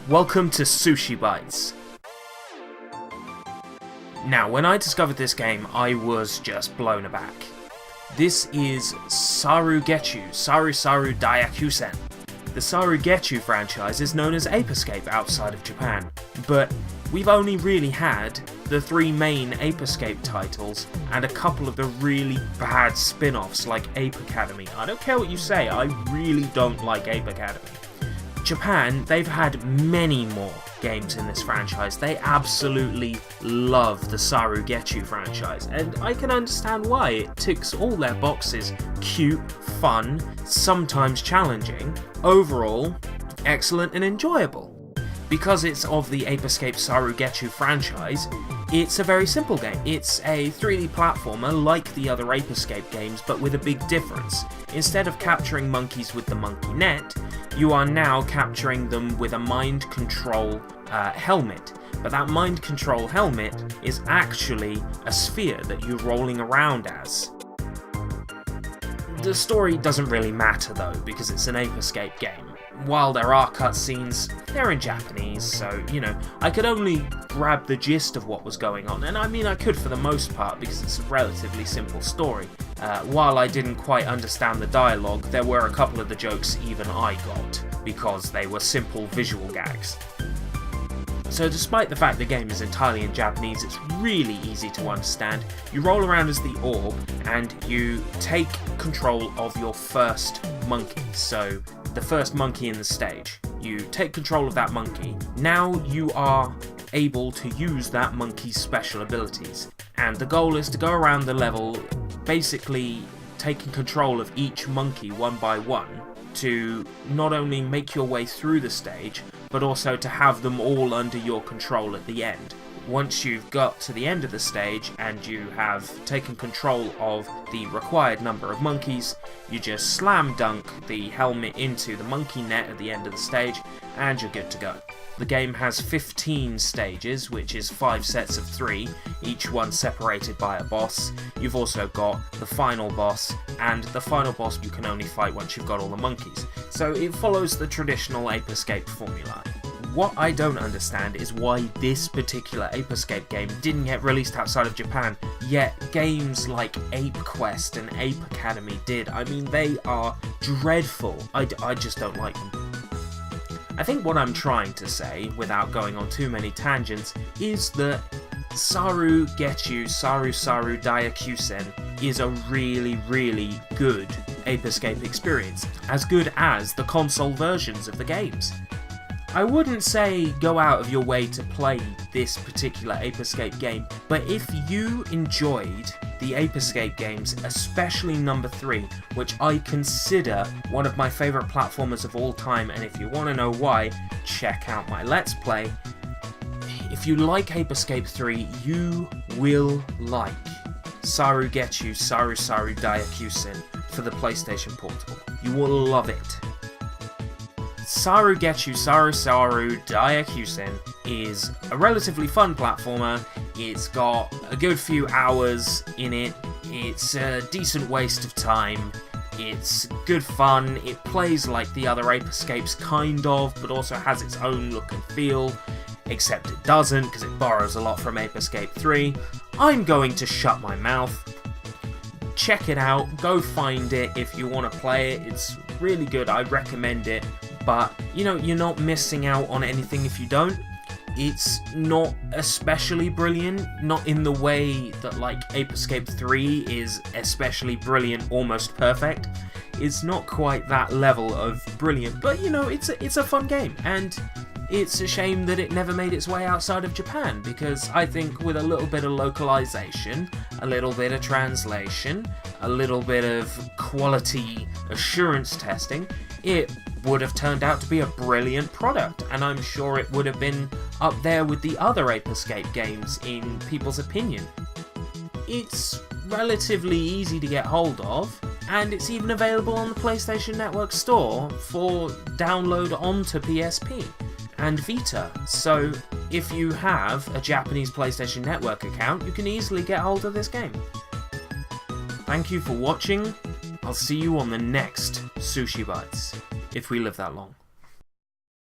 Welcome to Sushi Bites. Now, when I discovered this game, I was just blown aback. This is Sarugetchu, SaruSaru Daisakusen. The Sarugetchu franchise is known as Ape Escape outside of Japan, but we've only really had the three main Ape Escape titles and a couple of the really bad spin-offs like Ape Academy. I don't care what you say, I really don't like Ape Academy. Japan, they've had many more games in this franchise. They absolutely love the Sarugetchu franchise, and I can understand why. It ticks all their boxes. Cute, fun, sometimes challenging, overall excellent and enjoyable. Because it's of the Ape Escape Sarugetchu franchise, it's a very simple game. It's a 3D platformer like the other Ape Escape games, but with a big difference. Instead of capturing monkeys with the monkey net, you are now capturing them with a mind control helmet. But that mind control helmet is actually a sphere that you're rolling around as. The story doesn't really matter though, because it's an Ape Escape game. While there are cutscenes, they're in Japanese, so, I could only grab the gist of what was going on, and I mean I could for the most part, because it's a relatively simple story. While I didn't quite understand the dialogue, there were a couple of the jokes even I got, because they were simple visual gags. So despite the fact the game is entirely in Japanese, it's really easy to understand. You roll around as the orb, and you take control of your first monkey, so the first monkey in the stage. You take control of that monkey. Now you are able to use that monkey's special abilities, and the goal is to go around the level basically taking control of each monkey one by one to not only make your way through the stage, but also to have them all under your control at the end. Once you've got to the end of the stage and you have taken control of the required number of monkeys, you just slam dunk the helmet into the monkey net at the end of the stage and you're good to go. The game has 15 stages, which is 5 sets of 3, each one separated by a boss. You've also got the final boss, and the final boss you can only fight once you've got all the monkeys. So it follows the traditional Ape Escape formula. What I don't understand is why this particular Ape Escape game didn't get released outside of Japan, yet games like Ape Quest and Ape Academy did. I mean, they are dreadful. I just don't like them. I think what I'm trying to say, without going on too many tangents, is that Sarugetchu SaruSaru Daisakusen is a really, really good Ape Escape experience. As good as the console versions of the games. I wouldn't say go out of your way to play this particular Ape Escape game, but if you enjoyed the Ape Escape games, especially number 3, which I consider one of my favourite platformers of all time, and if you want to know why, check out my Let's Play. If you like Ape Escape 3, you will like Sarugetchu SaruSaru Daisakusen for the PlayStation Portable. You will love it. Sarugetchu SaruSaru Daisakusen is a relatively fun platformer. It's got a good few hours in it. It's a decent waste of time. It's good fun. It plays like the other Ape Escapes kind of, but also has its own look and feel. Except it doesn't, because it borrows a lot from Ape Escape 3. I'm going to shut my mouth. Check it out. Go find it if you want to play it. It's really good. I recommend it. But, you're not missing out on anything if you don't. It's not especially brilliant, not in the way that, like, Ape Escape 3 is especially brilliant, almost perfect. It's not quite that level of brilliant, but, it's a fun game, and it's a shame that it never made its way outside of Japan, because I think with a little bit of localization, a little bit of translation, a little bit of quality assurance testing, it would have turned out to be a brilliant product, and I'm sure it would have been up there with the other Ape Escape games in people's opinion. It's relatively easy to get hold of, and it's even available on the PlayStation Network store for download onto PSP and Vita, so if you have a Japanese PlayStation Network account, you can easily get hold of this game. Thank you for watching. I'll see you on the next Sushi Bites, if we live that long.